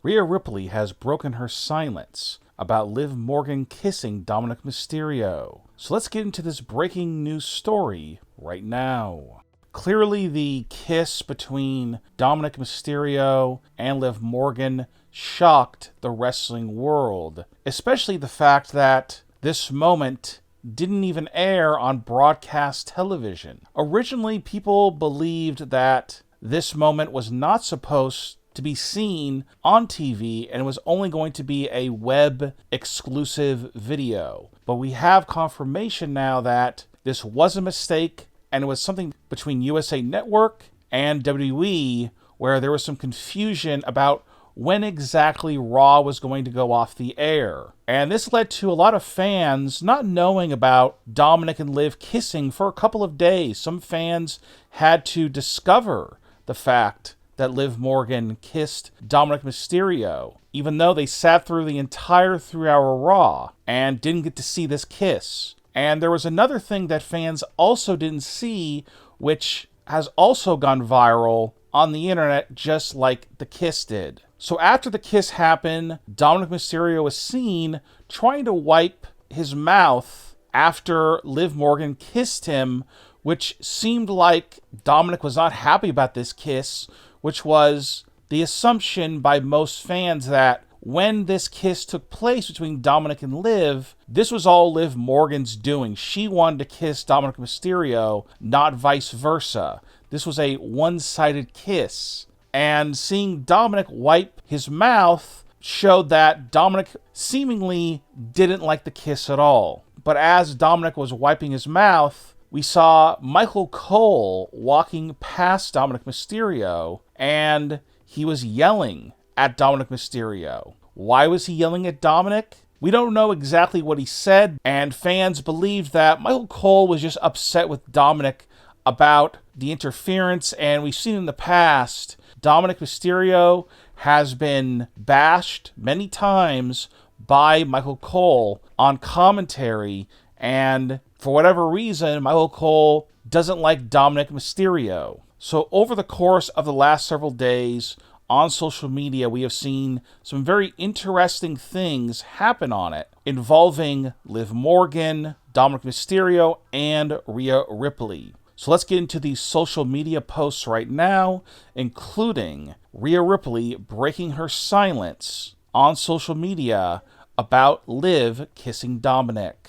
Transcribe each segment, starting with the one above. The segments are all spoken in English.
Rhea Ripley has broken her silence about Liv Morgan kissing Dominik Mysterio. So let's get into this breaking news story right now. Clearly, the kiss between Dominik Mysterio and Liv Morgan shocked the wrestling world, especially the fact that this moment didn't even air on broadcast television. Originally, people believed that this moment was not supposed to be seen on TV and it was only going to be a web exclusive video. But we have confirmation now that this was a mistake and it was something between USA Network and WWE where there was some confusion about when exactly Raw was going to go off the air. And this led to a lot of fans not knowing about Dominic and Liv kissing for a couple of days. Some fans had to discover the fact that Liv Morgan kissed Dominik Mysterio, even though they sat through the entire 3-hour Raw and didn't get to see this kiss. And there was another thing that fans also didn't see, which has also gone viral on the internet just like the kiss did. So after the kiss happened, Dominik Mysterio was seen trying to wipe his mouth after Liv Morgan kissed him, which seemed like Dominic was not happy about this kiss, which was the assumption by most fans that when this kiss took place between Dominic and Liv, this was all Liv Morgan's doing. She wanted to kiss Dominik Mysterio, not vice versa. This was a one-sided kiss. And seeing Dominic wipe his mouth showed that Dominic seemingly didn't like the kiss at all. But as Dominic was wiping his mouth, we saw Michael Cole walking past Dominik Mysterio, and he was yelling at Dominik Mysterio. Why was he yelling at Dominic? We don't know exactly what he said, and fans believed that Michael Cole was just upset with Dominic about the interference, and we've seen in the past, Dominik Mysterio has been bashed many times by Michael Cole on commentary, and for whatever reason, Michael Cole doesn't like Dominik Mysterio. So over the course of the last several days on social media, we have seen some very interesting things happen on it involving Liv Morgan, Dominik Mysterio, and Rhea Ripley. So let's get into these social media posts right now, including Rhea Ripley breaking her silence on social media about Liv kissing Dominic.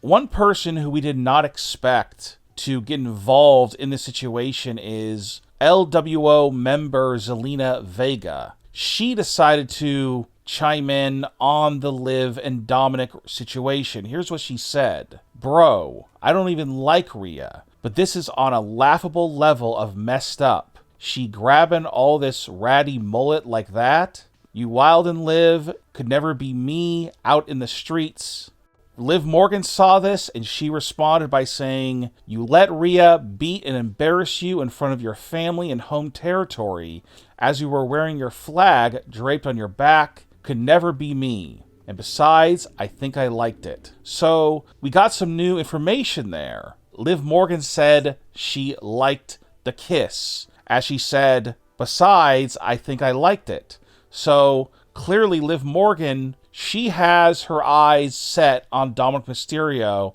One person who we did not expect to get involved in this situation is LWO member Zelina Vega. She decided to chime in on the Liv and Dominic situation. Here's what she said. Bro, I don't even like Rhea, but this is on a laughable level of messed up. She grabbing all this ratty mullet like that? You Wild and Liv could never be me out in the streets. Liv Morgan saw this and she responded by saying, you let Rhea beat and embarrass you in front of your family and home territory as you were wearing your flag draped on your back. Could never be me. And besides, I think I liked it. So we got some new information there. Liv Morgan said she liked the kiss. As she said, besides, I think I liked it. So clearly Liv Morgan, she has her eyes set on Dominik Mysterio.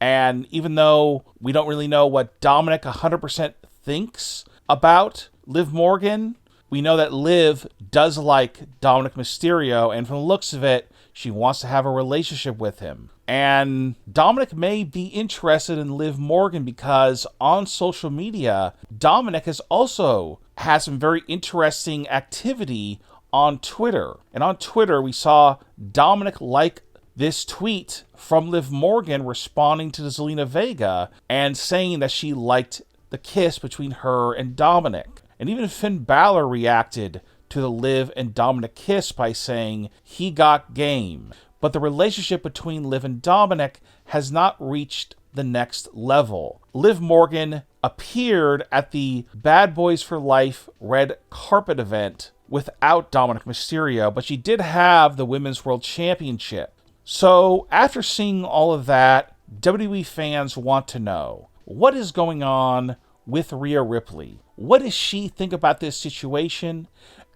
And even though we don't really know what Dominic 100% thinks about Liv Morgan, we know that Liv does like Dominik Mysterio. And from the looks of it, she wants to have a relationship with him. And Dominic may be interested in Liv Morgan because on social media, Dominic has also had some very interesting activity on Twitter. And on Twitter, we saw Dominic like this tweet from Liv Morgan responding to Zelina Vega and saying that she liked the kiss between her and Dominic. And even Finn Balor reacted to the Liv and Dominic kiss by saying he got game. But the relationship between Liv and Dominic has not reached the next level. Liv Morgan appeared at the Bad Boys for Life red carpet event without Dominik Mysterio, but she did have the Women's World Championship. So after seeing all of that, WWE fans want to know, what is going on with Rhea Ripley? What does she think about this situation?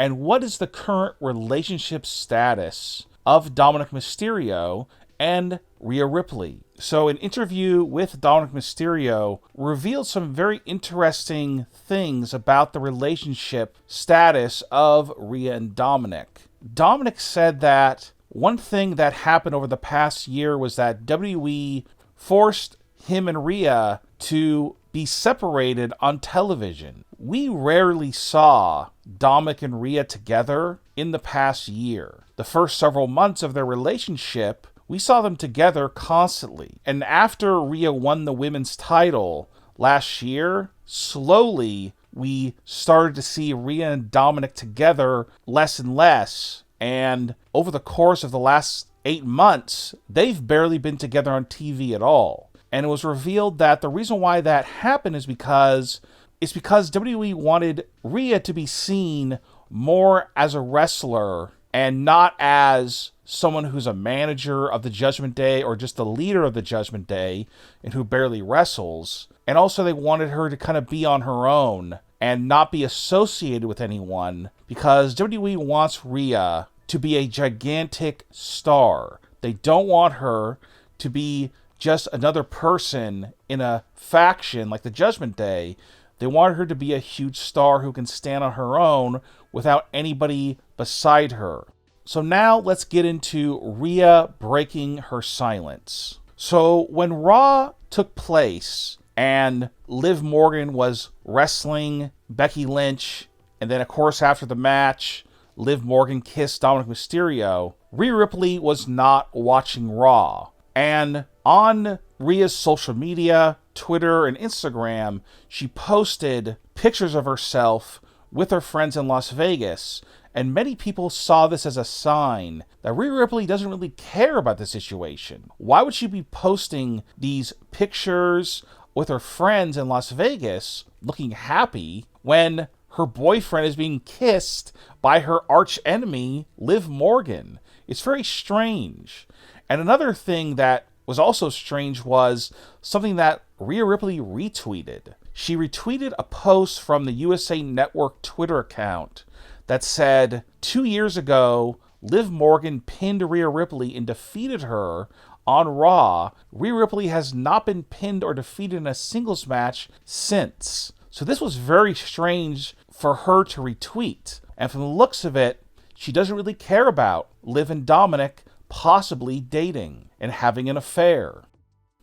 And what is the current relationship status of Dominik Mysterio and Rhea Ripley? So an interview with Dominik Mysterio revealed some very interesting things about the relationship status of Rhea and Dominic. Dominic said that one thing that happened over the past year was that WWE forced him and Rhea to be separated on television. We rarely saw Dominic and Rhea together in the past year. The first several months of their relationship, we saw them together constantly. And after Rhea won the women's title last year, slowly we started to see Rhea and Dominic together less and less. And over the course of the last 8 months, they've barely been together on TV at all. And it was revealed that the reason why that happened is because WWE wanted Rhea to be seen more as a wrestler and not as someone who's a manager of the Judgment Day or just the leader of the Judgment Day and who barely wrestles. And also they wanted her to kind of be on her own and not be associated with anyone because WWE wants Rhea to be a gigantic star. They don't want her to be just another person in a faction like the Judgment Day. They want her to be a huge star who can stand on her own without anybody beside her. So now let's get into Rhea breaking her silence. So when Raw took place and Liv Morgan was wrestling Becky Lynch, and then of course after the match, Liv Morgan kissed Dominik Mysterio, Rhea Ripley was not watching Raw. And on Rhea's social media, Twitter and Instagram, she posted pictures of herself with her friends in Las Vegas, and many people saw this as a sign that Rhea Ripley doesn't really care about the situation. Why would she be posting these pictures with her friends in Las Vegas looking happy when her boyfriend is being kissed by her arch enemy, Liv Morgan? It's very strange. And another thing that was also strange was something that Rhea Ripley retweeted. She retweeted a post from the USA Network Twitter account that said, 2 years ago, Liv Morgan pinned Rhea Ripley and defeated her on Raw. Rhea Ripley has not been pinned or defeated in a singles match since. So this was very strange for her to retweet. And from the looks of it, she doesn't really care about Liv and Dominic possibly dating and having an affair.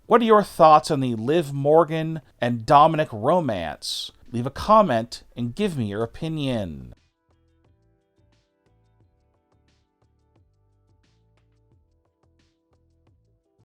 What are your thoughts on the Liv Morgan and Dominic romance? Leave a comment and give me your opinion.